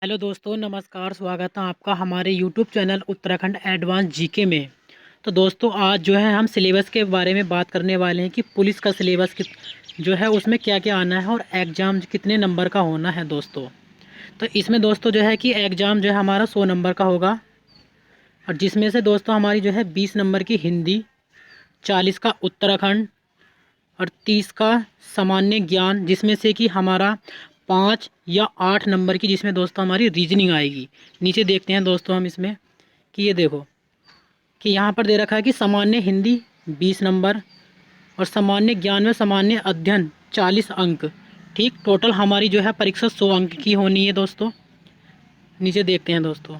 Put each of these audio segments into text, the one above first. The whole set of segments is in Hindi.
हेलो दोस्तों, नमस्कार। स्वागत है आपका हमारे YouTube channel Uttarakhand advance GK में। तो दोस्तों, आज जो है हम सिलेबस के बारे में बात करने वाले हैं कि पुलिस का सिलेबस जो है उसमें क्या क्या आना है और एग्ज़ाम कितने नंबर का होना है दोस्तों। तो इसमें दोस्तों जो है कि एग्ज़ाम जो है हमारा 100 नंबर का होगा, और जिसमें से दोस्तों हमारी जो है 20 नंबर की हिंदी, 40 का उत्तराखंड और 30 का सामान्य ज्ञान, जिसमें से कि हमारा 5 या 8 नंबर की जिसमें दोस्तों हमारी रीजनिंग आएगी। नीचे देखते हैं दोस्तों हम इसमें कि ये देखो कि यहाँ पर दे रखा है कि सामान्य हिंदी 20 नंबर और सामान्य ज्ञान में सामान्य अध्ययन 40 अंक। ठीक, टोटल हमारी जो है परीक्षा 100 अंक की होनी है दोस्तों। नीचे देखते हैं दोस्तों,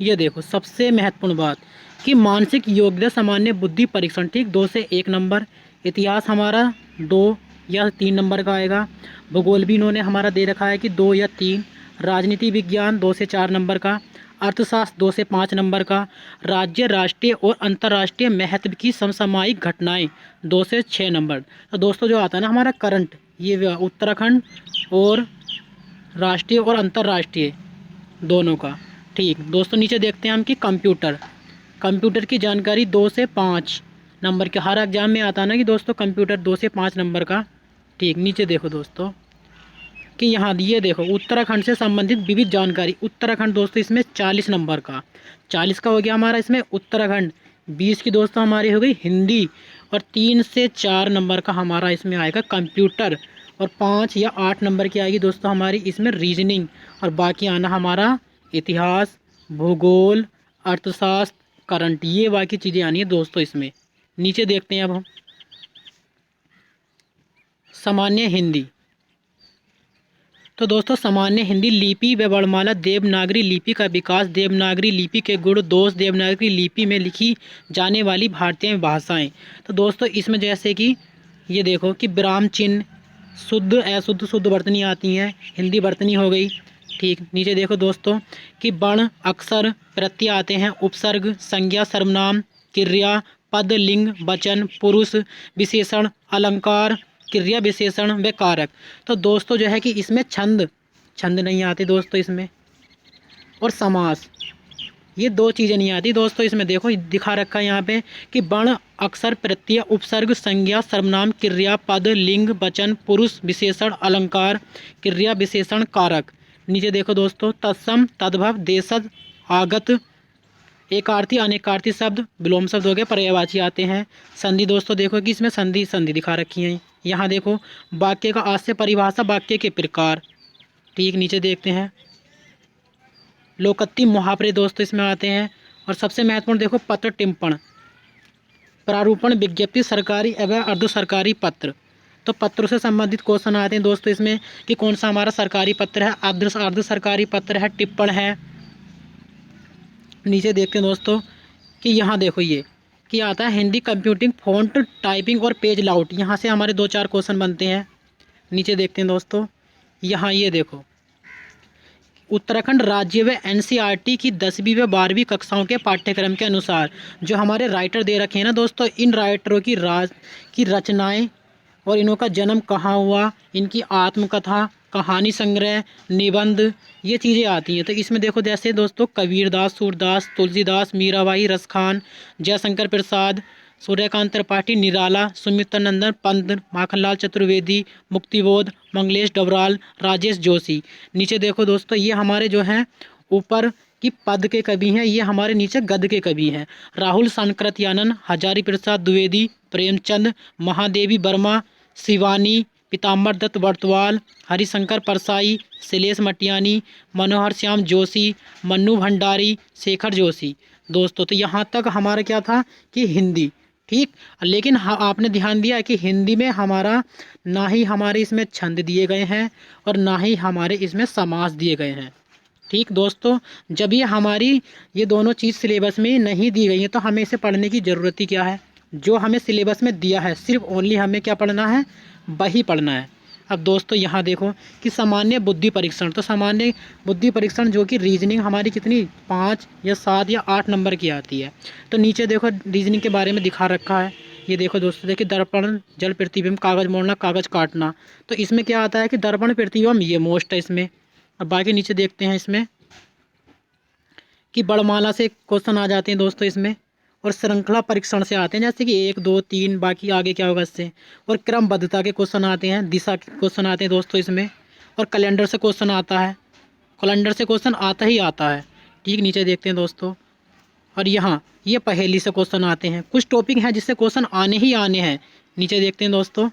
ये देखो सबसे महत्वपूर्ण बात कि मानसिक योग्यता सामान्य बुद्धि परीक्षण, ठीक, 2 से 1 नंबर। इतिहास हमारा 2 या 3 नंबर का आएगा। भूगोल भी इन्होंने हमारा दे रखा है कि 2 या 3। राजनीति विज्ञान 2 से 4 नंबर का। अर्थशास्त्र 2 से 5 नंबर का। राज्य, राष्ट्रीय और अंतर्राष्ट्रीय महत्व की समसामयिक घटनाएं 2 से 6 नंबर। तो दोस्तों जो आता है ना हमारा करंट, ये उत्तराखंड और राष्ट्रीय और अंतर्राष्ट्रीय दोनों का। ठीक दोस्तों, नीचे देखते हैं हम कि कंप्यूटर कंप्यूटर की जानकारी 2 से 5 नंबर के हर एग्जाम में आता है ना कि दोस्तों कंप्यूटर 2 से 5 नंबर का। ठीक, नीचे देखो दोस्तों कि यहाँ ये देखो उत्तराखंड से संबंधित विविध जानकारी। उत्तराखंड दोस्तों इसमें 40 नंबर का, 40 का हो गया हमारा इसमें उत्तराखंड। 20 की दोस्तों हमारी हो गई हिंदी, और 3 से 4 नंबर का हमारा इसमें आएगा कंप्यूटर, और 5 या 8 नंबर की आएगी दोस्तों हमारी इसमें रीजनिंग। और बाकी आना हमारा इतिहास, भूगोल, अर्थशास्त्र, करंट, ये बाकी चीज़ें आनी है दोस्तों इसमें। नीचे देखते हैं अब हम सामान्य हिंदी। तो दोस्तों सामान्य हिंदी लिपि व वर्णमाला, देवनागरी लिपि का विकास, देवनागरी लिपि के गुण दोष, देवनागरी लिपि में लिखी जाने वाली भारतीय भाषाएं। तो दोस्तों इसमें जैसे कि ये देखो कि विराम चिन्ह, शुद्ध अशुद्ध, शुद्ध वर्तनी आती हैं, हिंदी वर्तनी हो गई। ठीक, नीचे देखो दोस्तों कि वर्ण, अक्षर, प्रत्यय आते हैं, उपसर्ग, संज्ञा, सर्वनाम, क्रिया, पद, लिंग, वचन, पुरुष, विशेषण, अलंकार, क्रिया विशेषण व कारक। तो दोस्तों जो है कि इसमें छंद छंद नहीं आती दोस्तों इसमें, और समास, ये 2 चीज़ें नहीं आती दोस्तों इसमें। देखो दिखा रखा है यहाँ पे कि वर्ण, अक्षर, प्रत्यय, उपसर्ग, संज्ञा, सर्वनाम, क्रिया, पद, लिंग, वचन, पुरुष, विशेषण, अलंकार, क्रिया विशेषण, कारक। नीचे देखो दोस्तों तत्सम, तद्भव, देशज, आगत, एकार्थी, अनेकार्थी शब्द, विलोम शब्द हो गए, पर्यायवाची आते हैं। संधि दोस्तों देखो कि इसमें संधि संधि दिखा रखी है। यहाँ देखो वाक्य का आशय, परिभाषा, वाक्य के प्रकार। ठीक, नीचे देखते हैं लोकोक्ति, मुहावरे दोस्तों इसमें आते हैं। और सबसे महत्वपूर्ण देखो पत्र टिप्पण, प्रारूपण, विज्ञप्ति, सरकारी एवं अर्ध सरकारी पत्र। तो पत्रों से संबंधित क्वेश्चन आते हैं दोस्तों इसमें कि कौन सा हमारा सरकारी पत्र है, अर्ध सरकारी पत्र है, टिप्पण है। नीचे देखते हैं दोस्तों कि यहाँ देखो ये कि आता है हिंदी कंप्यूटिंग, फ़ॉन्ट, टाइपिंग और पेज लाउट। यहाँ से हमारे 2-4 क्वेश्चन बनते हैं। नीचे देखते हैं दोस्तों, यहाँ ये देखो उत्तराखंड राज्य व एनसीईआरटी की 10वीं व 12वीं कक्षाओं के पाठ्यक्रम के अनुसार जो हमारे राइटर दे रखे हैं ना दोस्तों, इन राइटरों की रचनाएं और इनों का जन्म कहाँ हुआ, इनकी आत्मकथा, कहानी संग्रह, निबंध, ये चीज़ें आती हैं। तो इसमें देखो जैसे दोस्तों कबीरदास, सूरदास, तुलसीदास, मीराबाई, रसखान, जयशंकर प्रसाद, सूर्यकांत त्रिपाठी, निराला, सुमित्रानंदन पंत, माखनलाल चतुर्वेदी, मुक्तिबोध, मंगलेश डबराल, राजेश जोशी। नीचे देखो दोस्तों ये हमारे जो हैं ऊपर कि पद के कवि हैं, ये हमारे नीचे गद के कवि हैं। राहुल सांकृत्यानंद, हजारी प्रसाद द्विवेदी, प्रेमचंद, महादेवी वर्मा, शिवानी, पीताम्बर दत्त बर्तवाल, हरिशंकर परसाई, शैलेश मटियानी, मनोहर श्याम जोशी, मन्नू भंडारी, शेखर जोशी। दोस्तों तो यहाँ तक हमारा क्या था कि हिंदी। ठीक, लेकिन आपने ध्यान दिया कि हिंदी में हमारा ना ही हमारे इसमें छंद दिए गए हैं और ना ही हमारे इसमें समास दिए गए हैं। ठीक दोस्तों, जब ये हमारी ये दोनों चीज़ सिलेबस में नहीं दी गई है तो हमें इसे पढ़ने की ज़रूरत ही क्या है। जो हमें सिलेबस में दिया है सिर्फ ओनली हमें क्या पढ़ना है, वही पढ़ना है। अब दोस्तों यहाँ देखो कि सामान्य बुद्धि परीक्षण, तो सामान्य बुद्धि परीक्षण जो कि रीजनिंग हमारी कितनी 5 या 7 या 8 नंबर की आती है। तो नीचे देखो रीजनिंग के बारे में दिखा रखा है। ये देखो दोस्तों, देखिए दर्पण, जल प्रतिबिंब, कागज़ मोड़ना, कागज़ काटना। तो इसमें क्या आता है कि दर्पण प्रतिबिंब ये मोस्ट है इसमें, अब बाकी नीचे देखते हैं इसमें कि बड़माला से क्वेश्चन आ जाते हैं दोस्तों इसमें, और श्रृंखला परीक्षण से आते हैं, जैसे कि 1 2 3, बाकी आगे क्या होगा इससे, और क्रमबद्धता के क्वेश्चन आते हैं, दिशा के क्वेश्चन आते हैं दोस्तों इसमें, और कैलेंडर से क्वेश्चन आता है, कैलेंडर से क्वेश्चन आता ही आता है। ठीक, नीचे देखते हैं दोस्तों, और यहाँ ये पहेली से क्वेश्चन आते हैं। कुछ टॉपिक हैं जिससे क्वेश्चन आने ही आने हैं। नीचे देखते हैं दोस्तों।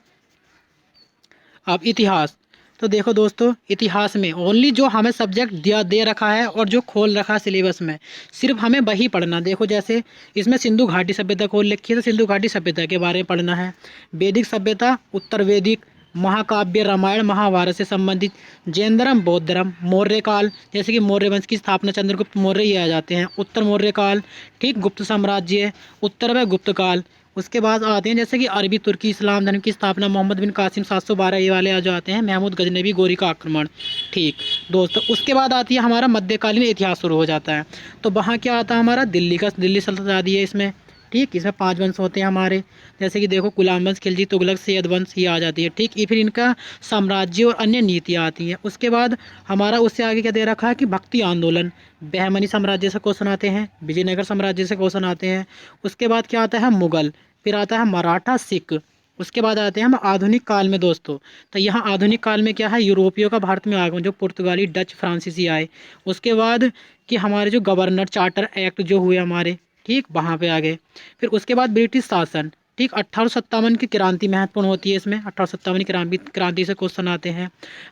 अब इतिहास, तो देखो दोस्तों, इतिहास में ओनली जो हमें सब्जेक्ट दिया दे रखा है और जो खोल रखा है सिलेबस में, सिर्फ हमें वही पढ़ना। देखो जैसे इसमें सिंधु घाटी सभ्यता खोल रखी है, तो सिंधु घाटी सभ्यता के बारे में पढ़ना है। वैदिक सभ्यता, उत्तर वैदिक, महाकाव्य, रामायण महाभारत से संबंधित, जैन धर्म, बौद्ध धर्म, मौर्य काल, जैसे कि मौर्य वंश की स्थापना चंद्रगुप्त मौर्य ही आ जाते हैं, उत्तर मौर्य काल, ठीक, गुप्त साम्राज्य, उत्तर व गुप्त काल। उसके बाद आते हैं जैसे कि अरबी तुर्की इस्लाम धर्म की स्थापना, मोहम्मद बिन कासिम 712, ये वाले आ जाते हैं, महमूद गजनबी, गोरी का आक्रमण। ठीक दोस्तों, उसके बाद आती है हमारा मध्यकालीन इतिहास शुरू हो जाता है। तो वहाँ क्या आता है हमारा, दिल्ली सल्तनत आती है इसमें। ठीक, इसमें 5 वंश होते हैं हमारे, जैसे कि देखो गुलाम वंश, खिलजी, तुगलक, सैयद वंश, ये आ जाती है। ठीक, ये फिर इनका साम्राज्य और अन्य नीतियाँ आती हैं। उसके बाद हमारा उससे आगे क्या दे रखा है कि भक्ति आंदोलन, बहमनी साम्राज्य से क्वेश्चन आते हैं, विजयनगर साम्राज्य से क्वेश्चन आते हैं। उसके बाद क्या आता है, मुगल, फिर आता है मराठा, सिख। उसके बाद आते हैं हम आधुनिक काल में दोस्तों। तो यहाँ आधुनिक काल में क्या है, यूरोपियों का भारत में आगमन, जो पुर्तगाली, डच, फ्रांसीसी आए। उसके बाद कि हमारे जो गवर्नर चार्टर एक्ट जो हुए हमारे, ठीक, वहाँ पे आ गए। फिर उसके बाद ब्रिटिश शासन। ठीक, 1857 की क्रांति महत्वपूर्ण होती है इसमें, 1857 की क्रांति से क्वेश्चन आते हैं।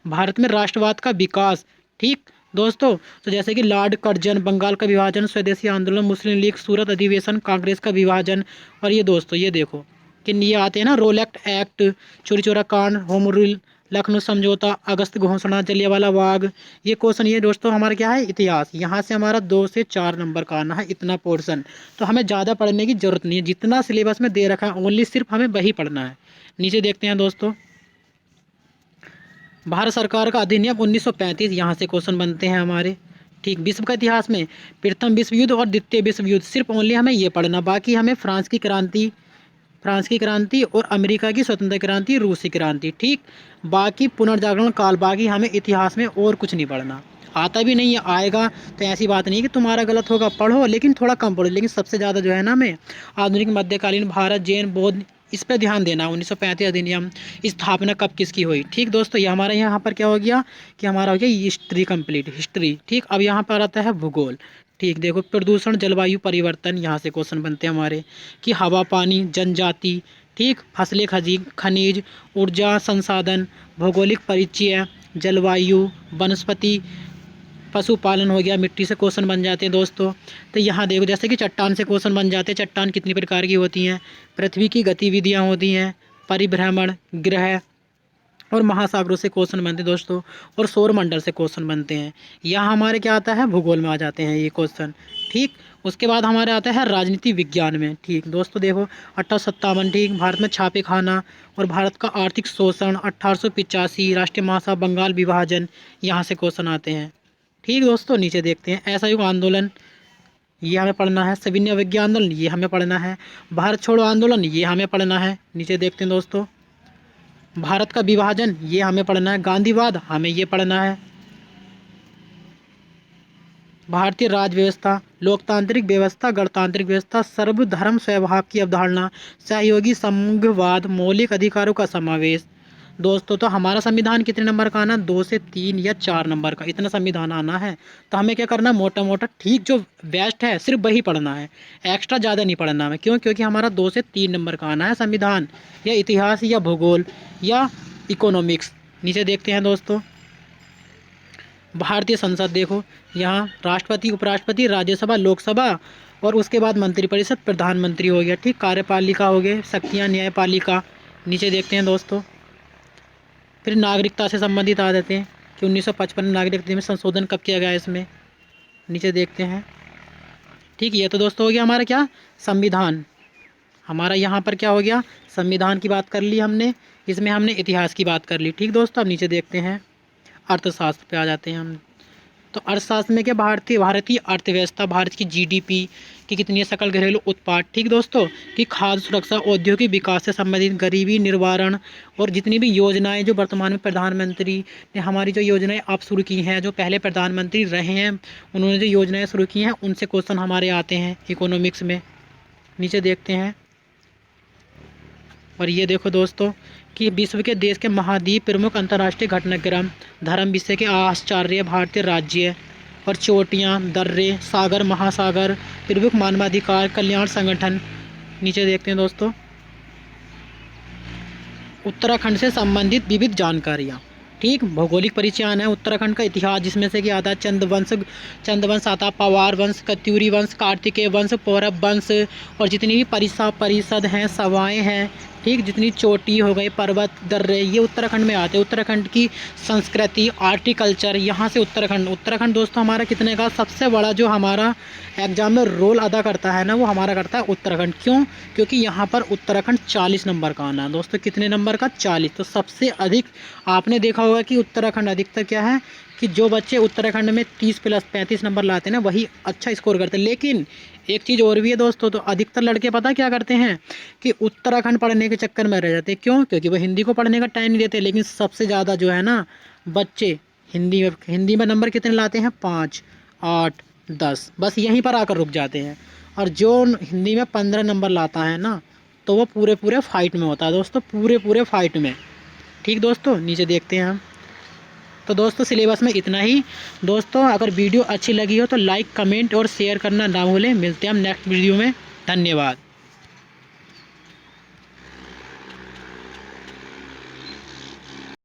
भारत में राष्ट्रवाद का विकास। ठीक दोस्तों, तो जैसे कि लॉर्ड कर्जन, बंगाल का विभाजन, स्वदेशी आंदोलन, मुस्लिम लीग, सूरत अधिवेशन, कांग्रेस का विभाजन। और ये दोस्तों ये देखो कि ये आते हैं ना, रोलेक्ट एक्ट, चोरी चोरा कांड, होम रूल, लखनऊ समझौता, अगस्त घोषणा, जलियांवाला बाग। ये क्वेश्चन, ये दोस्तों हमारा क्या है, इतिहास। यहाँ से हमारा 2 से 4 नंबर का आना है, इतना पोर्शन। तो हमें ज़्यादा पढ़ने की जरूरत नहीं है, जितना सिलेबस में दे रखा है ओनली सिर्फ हमें वही पढ़ना है। नीचे देखते हैं दोस्तों, भारत सरकार का अधिनियम 1935, यहाँ से क्वेश्चन बनते हैं हमारे। ठीक, विश्व का इतिहास में प्रथम विश्व युद्ध और द्वितीय विश्व युद्ध, सिर्फ ओनली हमें ये पढ़ना। बाकी हमें फ्रांस की क्रांति और अमेरिका की स्वतंत्रता क्रांति, रूस की क्रांति। ठीक, बाकी पुनर्जागरण काल, बाकी हमें इतिहास में और कुछ नहीं पढ़ना। आता भी नहीं है, आएगा तो ऐसी बात नहीं कि तुम्हारा गलत होगा, पढ़ो लेकिन थोड़ा कम पढ़ो। लेकिन सबसे ज़्यादा जो है ना, हमें आधुनिक मध्यकालीन भारत, जैन, बौद्ध, इस पर ध्यान देना। 1935 अधिनियम, स्थापना कब किसकी हुई। ठीक दोस्तों, ये हमारे यहाँ पर क्या हो गया कि हमारा हो गया हिस्ट्री कंप्लीट, हिस्ट्री। ठीक, अब यहाँ पर आता है भूगोल। ठीक, देखो प्रदूषण, जलवायु परिवर्तन, यहाँ से क्वेश्चन बनते हैं हमारे कि हवा, पानी, जनजाति, ठीक, फसलें, खनिज, ऊर्जा संसाधन, भौगोलिक परिचय, जलवायु, वनस्पति, पशुपालन हो गया, मिट्टी से क्वेश्चन बन जाते हैं दोस्तों। तो यहाँ देखो जैसे कि चट्टान से क्वेश्चन बन जाते हैं। चट्टान कितनी प्रकार की होती हैं, पृथ्वी की गतिविधियाँ होती हैं, परिभ्रमण, ग्रह और महासागरों से क्वेश्चन बनते हैं दोस्तों, और सौरमंडल से क्वेश्चन बनते हैं। यहाँ हमारे क्या आता है, भूगोल में आ जाते हैं ये क्वेश्चन। ठीक, उसके बाद हमारे आता है राजनीति विज्ञान में। ठीक दोस्तों, देखो 1857, ठीक, भारत में छापे खाना और भारत का आर्थिक शोषण, 1885 राष्ट्रीय महासभा, बंगाल विभाजन, यहाँ से क्वेश्चन आते हैं। ठीक दोस्तों, नीचे देखते हैं असहयोग आंदोलन, ये हमें पढ़ना है। सविनय अवज्ञा आंदोलन, ये हमें पढ़ना है। भारत छोड़ो आंदोलन, ये हमें पढ़ना है। नीचे देखते हैं दोस्तों, भारत का विभाजन, ये हमें पढ़ना है। गांधीवाद, हमें ये पढ़ना है। भारतीय राज्य व्यवस्था, लोकतांत्रिक व्यवस्था, गणतांत्रिक व्यवस्था, सर्वधर्म स्वभाव की अवधारणा, सहयोगी संघवाद, मौलिक अधिकारों का समावेश। दोस्तों, तो हमारा संविधान कितने नंबर का आना, 2 से 3 या 4 नंबर का, इतना संविधान आना है। तो हमें क्या करना, मोटा मोटा ठीक जो बेस्ट है सिर्फ वही पढ़ना है, एक्स्ट्रा ज़्यादा नहीं पढ़ना हमें। क्यों, क्योंकि हमारा 2 से 3 नंबर का आना है संविधान, या इतिहास, या भूगोल, या इकोनॉमिक्स। नीचे देखते हैं दोस्तों, भारतीय संसद, देखो यहाँ राष्ट्रपति, उपराष्ट्रपति, राज्यसभा, लोकसभा, और उसके बाद मंत्रिपरिषद, प्रधानमंत्री हो गया। ठीक, कार्यपालिका हो गए, शक्तियाँ, न्यायपालिका। नीचे देखते हैं दोस्तों, फिर नागरिकता से संबंधित आ जाते हैं कि 1955 में नागरिकता में संशोधन कब किया गया इसमें। नीचे देखते हैं। ठीक, ये तो दोस्तों हो गया हमारा क्या, संविधान। हमारा यहाँ पर क्या हो गया, संविधान की बात कर ली हमने, इसमें हमने इतिहास की बात कर ली। ठीक दोस्तों, अब नीचे देखते हैं, अर्थशास्त्र पे आ जाते हैं हम। तो अर्थशास्त्र में क्या, भारतीय अर्थव्यवस्था, भारत की जीडीपी की कितनी है, सकल घरेलू उत्पाद। ठीक दोस्तों, कि खाद्य सुरक्षा, औद्योगिक विकास से संबंधित, गरीबी निवारण और जितनी भी योजनाएं जो वर्तमान में प्रधानमंत्री ने, हमारी जो योजनाएं आप शुरू की हैं, जो पहले प्रधानमंत्री रहे हैं उन्होंने जो योजनाएं शुरू की हैं, उनसे क्वेश्चन हमारे आते हैं इकोनॉमिक्स में। नीचे देखते हैं। और ये देखो दोस्तों कि विश्व के देश के महाद्वीप, प्रमुख अंतर्राष्ट्रीय घटनाक्रम, धर्म, विषय के आश्चर्य, भारतीय राज्य और चोटियाँ, दर्रे, सागर, महासागर, प्रमुख मानवाधिकार कल्याण संगठन। नीचे देखते हैं दोस्तों, उत्तराखंड से संबंधित विविध जानकारियाँ। ठीक, भौगोलिक परिचयन है, उत्तराखंड का इतिहास जिसमें से कि आता है चंद वंश आता, पवार वंश, कत्यूरी वंश, कार्तिकेय वंश, पौरव वंश और जितनी भी परिषद हैं, सभाएँ हैं, ठीक, जितनी चोटी हो गई, पर्वत, दर्रे, ये उत्तराखंड में आते हैं। उत्तराखंड की संस्कृति, आर्टिकल्चर, यहाँ से उत्तराखंड दोस्तों हमारा कितने का सबसे बड़ा जो हमारा एग्जाम में रोल अदा करता है ना, वो हमारा करता है उत्तराखंड। क्यों? क्योंकि यहाँ पर उत्तराखंड 40 नंबर का आना है दोस्तों। कितने नंबर का? 40। तो सबसे अधिक आपने देखा होगा कि उत्तराखंड अधिकतर क्या है कि जो बच्चे उत्तराखंड में 30 प्लस 35 नंबर लाते हैं ना, वही अच्छा स्कोर करते हैं। लेकिन एक चीज़ और भी है दोस्तों, तो अधिकतर लड़के पता क्या करते हैं कि उत्तराखंड पढ़ने के चक्कर में रह जाते हैं। क्यों? क्योंकि वो हिंदी को पढ़ने का टाइम नहीं देते। लेकिन सबसे ज़्यादा जो है ना बच्चे हिंदी में नंबर कितने लाते हैं? 5, 8, 10, बस यहीं पर आकर रुक जाते हैं। और जो हिंदी में 15 नंबर लाता है ना, तो वो पूरे फाइट में होता है दोस्तों, पूरे फाइट में। ठीक दोस्तों, नीचे देखते हैं हम। तो दोस्तों सिलेबस में इतना ही। दोस्तों अगर वीडियो अच्छी लगी हो तो लाइक, कमेंट और शेयर करना ना भूलें। मिलते हैं हम नेक्स्ट वीडियो में। धन्यवाद।